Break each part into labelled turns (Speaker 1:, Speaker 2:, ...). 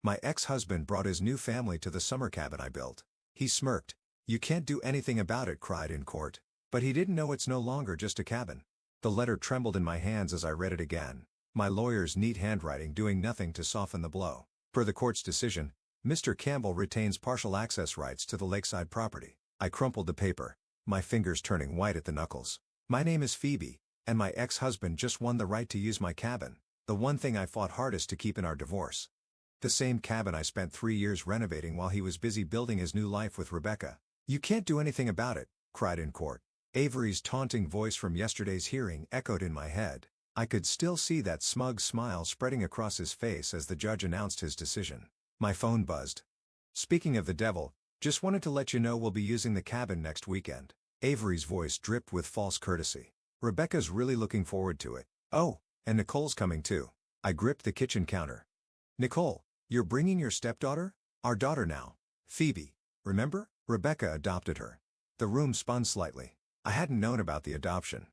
Speaker 1: My ex-husband brought his new family to the summer cabin I built. He smirked. "You can't do anything about it," cried in court. But he didn't know it's no longer just a cabin. The letter trembled in my hands as I read it again. My lawyer's neat handwriting doing nothing to soften the blow. Per the court's decision, Mr. Campbell retains partial access rights to the lakeside property. I crumpled the paper, my fingers turning white at the knuckles. My name is Phoebe, and my ex-husband just won the right to use my cabin, the one thing I fought hardest to keep in our divorce. The same cabin I spent 3 years renovating while he was busy building his new life with Rebecca. "You can't do anything about it," cried in court. Avery's taunting voice from yesterday's hearing echoed in my head. I could still see that smug smile spreading across his face as the judge announced his decision. My phone buzzed. "Speaking of the devil, just wanted to let you know we'll be using the cabin next weekend." Avery's voice dripped with false courtesy. "Rebecca's really looking forward to it. Oh, and Nicole's coming too." I gripped the kitchen counter. "Nicole, you're bringing your stepdaughter?" "Our daughter now. Phoebe. Remember? Rebecca adopted her." The room spun slightly. I hadn't known about the adoption.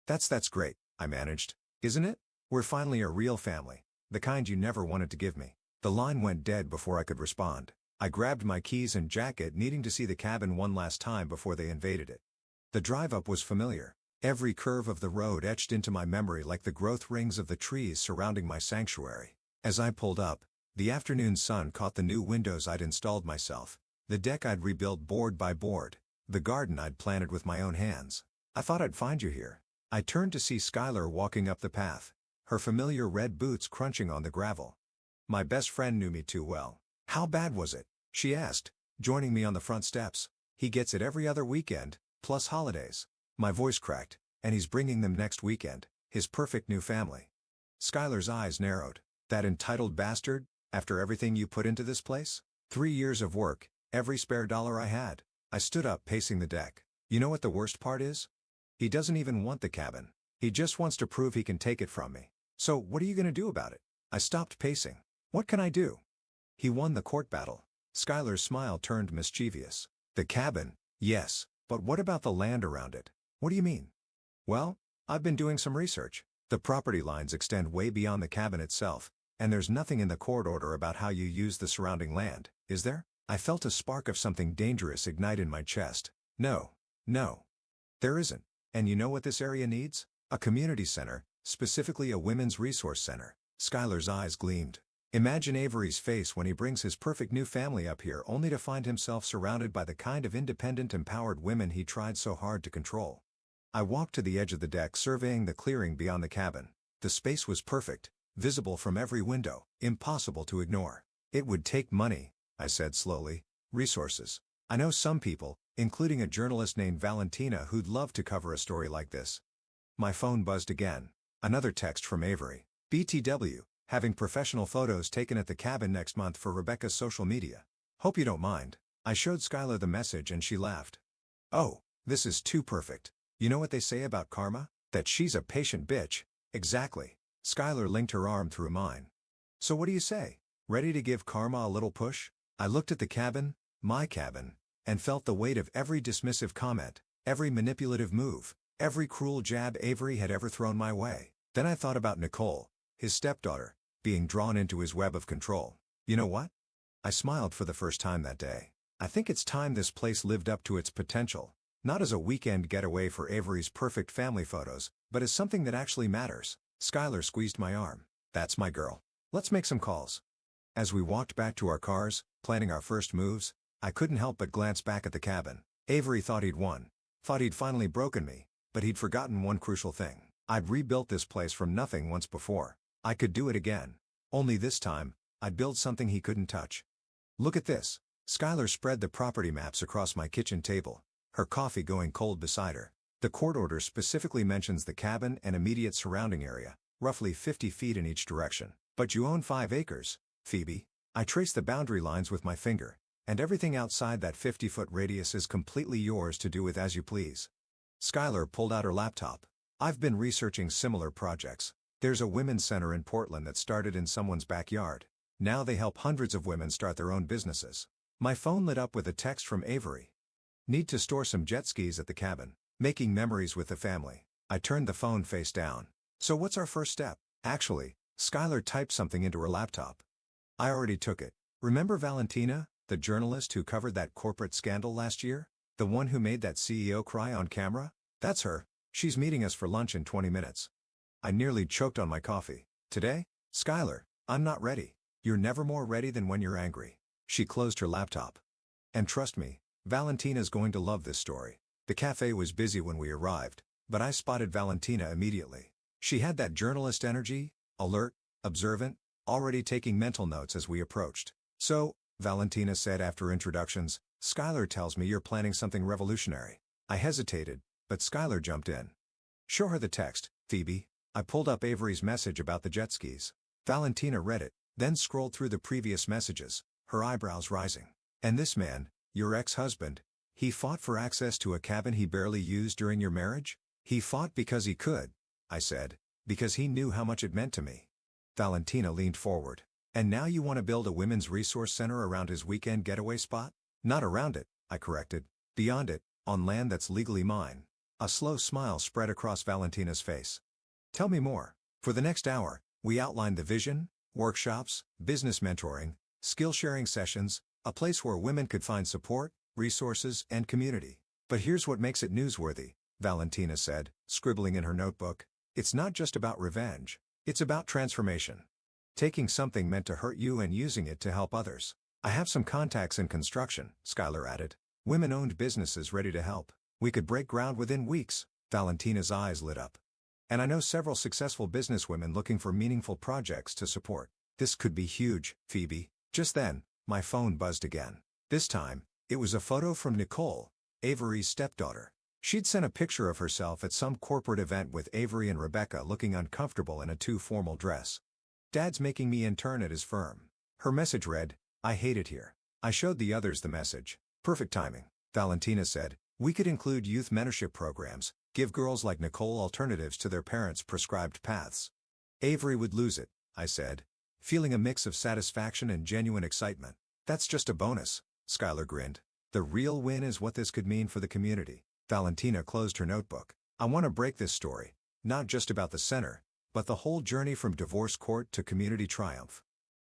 Speaker 1: That's great," I managed. "Isn't it? We're finally a real family. The kind you never wanted to give me." The line went dead before I could respond. I grabbed my keys and jacket, needing to see the cabin one last time before they invaded it. The drive up was familiar. Every curve of the road etched into my memory like the growth rings of the trees surrounding my sanctuary. As I pulled up, the afternoon sun caught the new windows I'd installed myself, the deck I'd rebuilt board by board, the garden I'd planted with my own hands. "I thought I'd find you here." I turned to see Skylar walking up the path, her familiar red boots crunching on the gravel. My best friend knew me too well. "How bad was it?" she asked, joining me on the front steps. "He gets it every other weekend, plus holidays." My voice cracked. "And he's bringing them next weekend, his perfect new family." Skylar's eyes narrowed. "That entitled bastard, after everything you put into this place?" 3 years of work, every spare dollar I had. I stood up, pacing the deck. "You know what the worst part is? He doesn't even want the cabin. He just wants to prove he can take it from me. So what are you going to do about it?" I stopped pacing. "What can I do? He won the court battle." Skylar's smile turned mischievous. "The cabin, yes, but what about the land around it?" "What do you mean?" "Well, I've been doing some research. The property lines extend way beyond the cabin itself, and there's nothing in the court order about how you use the surrounding land, is there?" I felt a spark of something dangerous ignite in my chest. No, there isn't. "And you know what this area needs? A community center, specifically a women's resource center." Skylar's eyes gleamed. "Imagine Avery's face when he brings his perfect new family up here only to find himself surrounded by the kind of independent, empowered women he tried so hard to control." I walked to the edge of the deck, surveying the clearing beyond the cabin. The space was perfect, visible from every window, impossible to ignore. "It would take money," I said slowly. "Resources. I know some people, including a journalist named Valentina, who'd love to cover a story like this." My phone buzzed again. Another text from Avery. "BTW, having professional photos taken at the cabin next month for Rebecca's social media. Hope you don't mind." I showed Skylar the message and she laughed. "Oh, this is too perfect. You know what they say about karma? That she's a patient bitch." "Exactly." Skylar linked her arm through mine. "So what do you say? Ready to give karma a little push?" I looked at the cabin, my cabin, and felt the weight of every dismissive comment, every manipulative move, every cruel jab Avery had ever thrown my way. Then I thought about Nicole, his stepdaughter, being drawn into his web of control. "You know what?" I smiled for the first time that day. "I think it's time this place lived up to its potential, not as a weekend getaway for Avery's perfect family photos, but as something that actually matters." Skylar squeezed my arm. "That's my girl. Let's make some calls." As we walked back to our cars, planning our first moves, I couldn't help but glance back at the cabin. Avery thought he'd won. Thought he'd finally broken me, but he'd forgotten one crucial thing. I'd rebuilt this place from nothing once before. I could do it again. Only this time, I'd build something he couldn't touch. "Look at this." Skylar spread the property maps across my kitchen table, her coffee going cold beside her. "The court order specifically mentions the cabin and immediate surrounding area, roughly 50 feet in each direction. But you own 5 acres, Phoebe." I traced the boundary lines with my finger, "and everything outside that 50-foot radius is completely yours to do with as you please." Skylar pulled out her laptop. "I've been researching similar projects. There's a women's center in Portland that started in someone's backyard. Now they help hundreds of women start their own businesses." My phone lit up with a text from Avery. "Need to store some jet skis at the cabin. Making memories with the family." I turned the phone face down. "So what's our first step?" Actually, Skylar typed something into her laptop. I already took it. Remember Valentina, the journalist who covered that corporate scandal last year? The one who made that CEO cry on camera? That's her. She's meeting us for lunch in 20 minutes. I nearly choked on my coffee. Today? Skylar, I'm not ready. You're never more ready than when you're angry. She closed her laptop. And trust me, Valentina's going to love this story. The cafe was busy when we arrived, but I spotted Valentina immediately. She had that journalist energy, alert, observant, already taking mental notes as we approached. So, Valentina said after introductions, Skylar tells me you're planning something revolutionary. I hesitated, but Skylar jumped in. Show her the text, Phoebe. I pulled up Avery's message about the jet skis. Valentina read it, then scrolled through the previous messages, her eyebrows rising. And this man, your ex-husband, he fought for access to a cabin he barely used during your marriage? He fought because he could, I said, because he knew how much it meant to me. Valentina leaned forward. And now you want to build a women's resource center around his weekend getaway spot? Not around it, I corrected. Beyond it, on land that's legally mine. A slow smile spread across Valentina's face. Tell me more. For the next hour, we outlined the vision, workshops, business mentoring, skill-sharing sessions, a place where women could find support, resources, and community. But here's what makes it newsworthy, Valentina said, scribbling in her notebook. It's not just about revenge. It's about transformation. Taking something meant to hurt you and using it to help others. I have some contacts in construction, Skylar added. Women-owned businesses ready to help. We could break ground within weeks. Valentina's eyes lit up. And I know several successful businesswomen looking for meaningful projects to support. This could be huge, Phoebe. Just then, my phone buzzed again. This time, it was a photo from Nicole, Avery's stepdaughter. She'd sent a picture of herself at some corporate event with Avery and Rebecca looking uncomfortable in a too formal dress. Dad's making me intern at his firm. Her message read, I hate it here. I showed the others the message. Perfect timing, Valentina said. We could include youth mentorship programs, give girls like Nicole alternatives to their parents' prescribed paths. Avery would lose it, I said, feeling a mix of satisfaction and genuine excitement. That's just a bonus, Skylar grinned. The real win is what this could mean for the community. Valentina closed her notebook. I want to break this story, not just about the center, but the whole journey from divorce court to community triumph.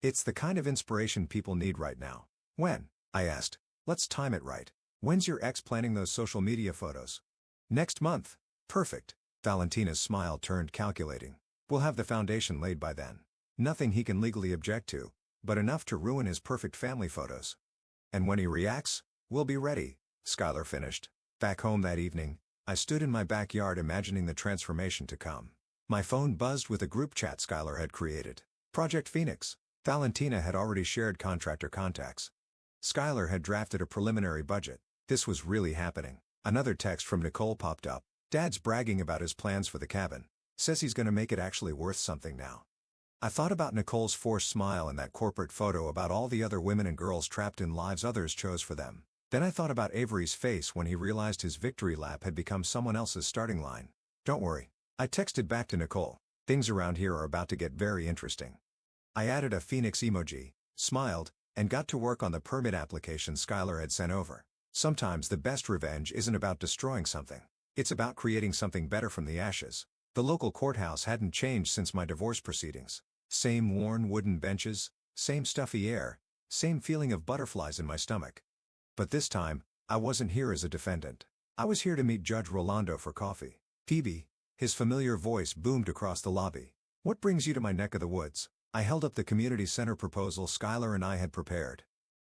Speaker 1: It's the kind of inspiration people need right now. When? I asked. Let's time it right. When's your ex planning those social media photos? Next month. Perfect. Valentina's smile turned calculating. We'll have the foundation laid by then. Nothing he can legally object to, but enough to ruin his perfect family photos. And when he reacts, we'll be ready, Skylar finished. Back home that evening, I stood in my backyard imagining the transformation to come. My phone buzzed with a group chat Skylar had created. Project Phoenix. Valentina had already shared contractor contacts. Skylar had drafted a preliminary budget. This was really happening. Another text from Nicole popped up. Dad's bragging about his plans for the cabin. Says he's going to make it actually worth something now. I thought about Nicole's forced smile in that corporate photo, about all the other women and girls trapped in lives others chose for them. Then I thought about Avery's face when he realized his victory lap had become someone else's starting line. Don't worry. I texted back to Nicole. Things around here are about to get very interesting. I added a Phoenix emoji, smiled, and got to work on the permit application Skylar had sent over. Sometimes the best revenge isn't about destroying something. It's about creating something better from the ashes. The local courthouse hadn't changed since my divorce proceedings. Same worn wooden benches, same stuffy air, same feeling of butterflies in my stomach. But this time, I wasn't here as a defendant. I was here to meet Judge Rolando for coffee. Phoebe, his familiar voice boomed across the lobby. What brings you to my neck of the woods? I held up the community center proposal Skylar and I had prepared.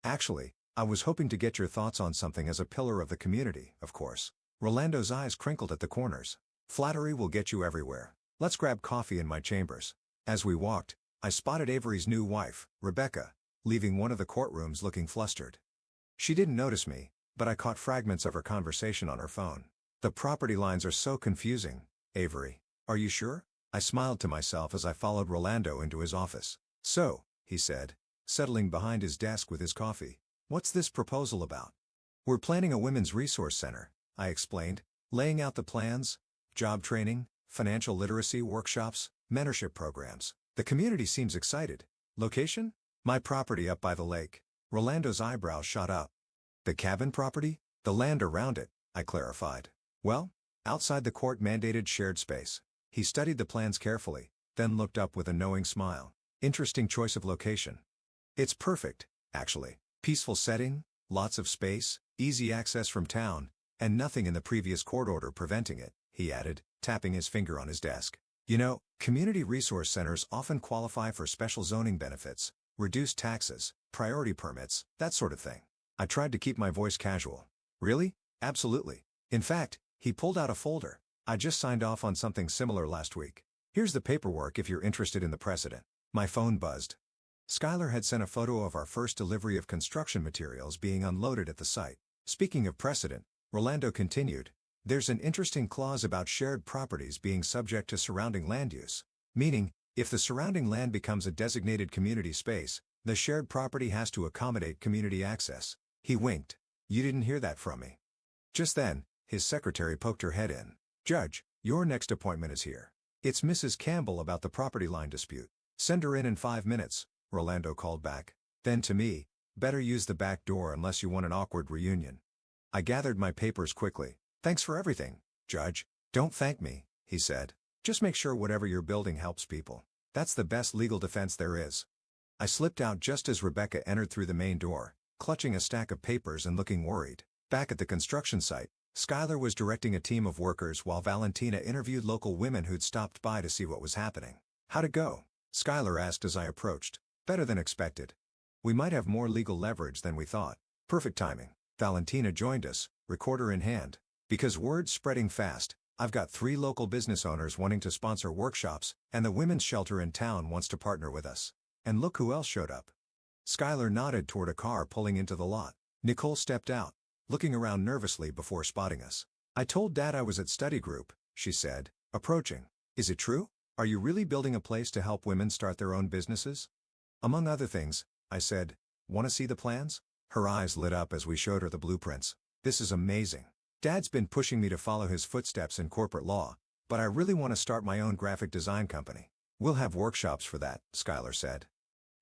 Speaker 1: Actually, I was hoping to get your thoughts on something as a pillar of the community, of course. Rolando's eyes crinkled at the corners. Flattery will get you everywhere. Let's grab coffee in my chambers. As we walked, I spotted Avery's new wife, Rebecca, leaving one of the courtrooms looking flustered. She didn't notice me, but I caught fragments of her conversation on her phone. The property lines are so confusing, Avery. Are you sure? I smiled to myself as I followed Rolando into his office. So, he said, settling behind his desk with his coffee. What's this proposal about? We're planning a women's resource center, I explained, laying out the plans, job training, financial literacy workshops, mentorship programs. The community seems excited. Location? My property up by the lake. Rolando's eyebrows shot up. The cabin property? The land around it, I clarified. Well, outside the court-mandated shared space. He studied the plans carefully, then looked up with a knowing smile. Interesting choice of location. It's perfect, actually. Peaceful setting, lots of space, easy access from town, and nothing in the previous court order preventing it, he added, tapping his finger on his desk. You know, community resource centers often qualify for special zoning benefits, reduced taxes, priority permits, that sort of thing. I tried to keep my voice casual. Really? Absolutely. In fact, he pulled out a folder. I just signed off on something similar last week. Here's the paperwork if you're interested in the precedent. My phone buzzed. Skylar had sent a photo of our first delivery of construction materials being unloaded at the site. Speaking of precedent, Rolando continued, there's an interesting clause about shared properties being subject to surrounding land use. Meaning, if the surrounding land becomes a designated community space, the shared property has to accommodate community access. He winked. You didn't hear that from me. Just then, his secretary poked her head in. Judge, your next appointment is here. It's Mrs. Campbell about the property line dispute. Send her in 5 minutes, Rolando called back. Then to me, better use the back door unless you want an awkward reunion. I gathered my papers quickly. Thanks for everything, Judge. Don't thank me, he said. Just make sure whatever you're building helps people. That's the best legal defense there is. I slipped out just as Rebecca entered through the main door, clutching a stack of papers and looking worried. Back at the construction site, Skylar was directing a team of workers while Valentina interviewed local women who'd stopped by to see what was happening. How'd it go? Skylar asked as I approached. Better than expected. We might have more legal leverage than we thought. Perfect timing. Valentina joined us, recorder in hand. Because word's spreading fast, I've got 3 local business owners wanting to sponsor workshops, and the women's shelter in town wants to partner with us. And look who else showed up. Skylar nodded toward a car pulling into the lot. Nicole stepped out, looking around nervously before spotting us. I told Dad I was at study group, she said, approaching. Is it true? Are you really building a place to help women start their own businesses? Among other things, I said. Want to see the plans? Her eyes lit up as we showed her the blueprints. This is amazing. Dad's been pushing me to follow his footsteps in corporate law, but I really want to start my own graphic design company. We'll have workshops for that, Skylar said.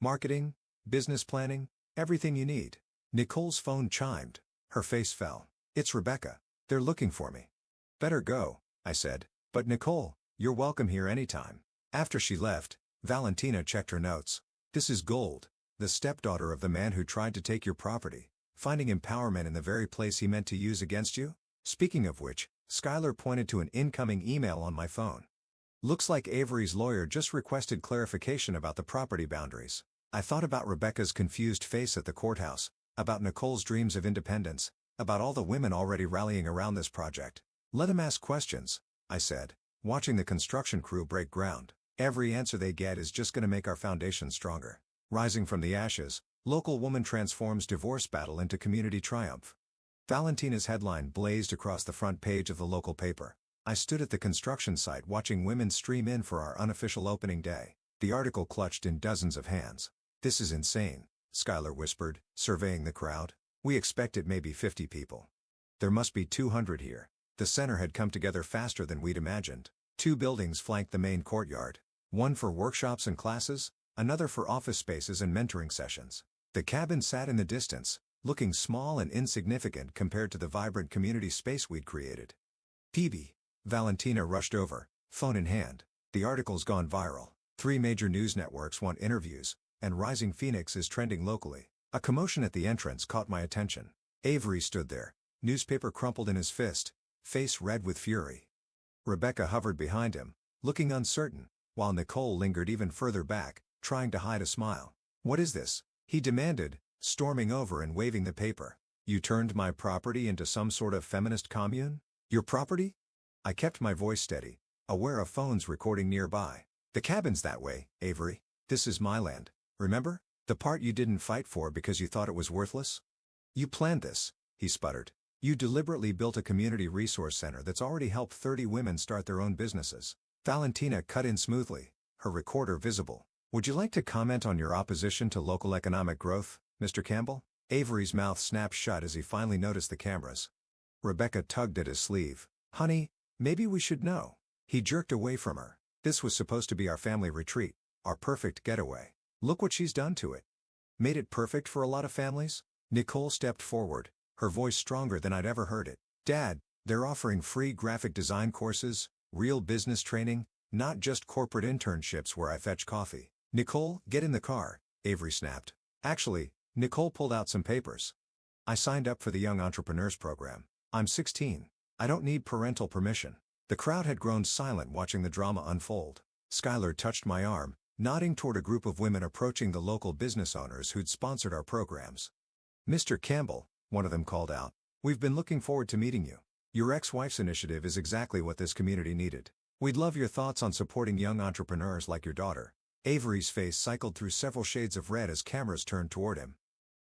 Speaker 1: Marketing, business planning, everything you need. Nicole's phone chimed. Her face fell. It's Rebecca. They're looking for me. Better go, I said. But Nicole, you're welcome here anytime. After she left, Valentina checked her notes. This is Gold, the stepdaughter of the man who tried to take your property, finding empowerment in the very place he meant to use against you? Speaking of which, Skylar pointed to an incoming email on my phone. Looks like Avery's lawyer just requested clarification about the property boundaries. I thought about Rebecca's confused face at the courthouse, about Nicole's dreams of independence, about all the women already rallying around this project. Let them ask questions, I said, watching the construction crew break ground. Every answer they get is just going to make our foundation stronger. Rising from the ashes, local woman transforms divorce battle into community triumph. Valentina's headline blazed across the front page of the local paper. I stood at the construction site watching women stream in for our unofficial opening day. The article clutched in dozens of hands. This is insane, Skylar whispered, surveying the crowd. We expected maybe 50 people. There must be 200 here. The center had come together faster than we'd imagined. 2 buildings flanked the main courtyard. One for workshops and classes, another for office spaces and mentoring sessions. The cabin sat in the distance, looking small and insignificant compared to the vibrant community space we'd created. PB. Valentina rushed over, phone in hand. The article's gone viral. 3 major news networks want interviews, and Rising Phoenix is trending locally. A commotion at the entrance caught my attention. Avery stood there, newspaper crumpled in his fist, face red with fury. Rebecca hovered behind him, looking uncertain, while Nicole lingered even further back, trying to hide a smile. What is this? He demanded, storming over and waving the paper. You turned my property into some sort of feminist commune? Your property? I kept my voice steady, aware of phones recording nearby. The cabin's that way, Avery. This is my land, remember? The part you didn't fight for because you thought it was worthless? You planned this, he sputtered. You deliberately built a community resource center that's already helped 30 women start their own businesses. Valentina cut in smoothly, her recorder visible. Would you like to comment on your opposition to local economic growth, Mr. Campbell? Avery's mouth snapped shut as he finally noticed the cameras. Rebecca tugged at his sleeve. Honey, maybe we should know. He jerked away from her. This was supposed to be our family retreat, our perfect getaway. Look what she's done to it. Made it perfect for a lot of families? Nicole stepped forward, her voice stronger than I'd ever heard it. Dad, they're offering free graphic design courses, real business training, not just corporate internships where I fetch coffee. Nicole, get in the car, Avery snapped. Actually, Nicole pulled out some papers. I signed up for the Young Entrepreneurs Program. I'm 16. I don't need parental permission. The crowd had grown silent watching the drama unfold. Skylar touched my arm, nodding toward a group of women approaching the local business owners who'd sponsored our programs. "Mr. Campbell," one of them called out, "we've been looking forward to meeting you. Your ex-wife's initiative is exactly what this community needed. We'd love your thoughts on supporting young entrepreneurs like your daughter." Avery's face cycled through several shades of red as cameras turned toward him.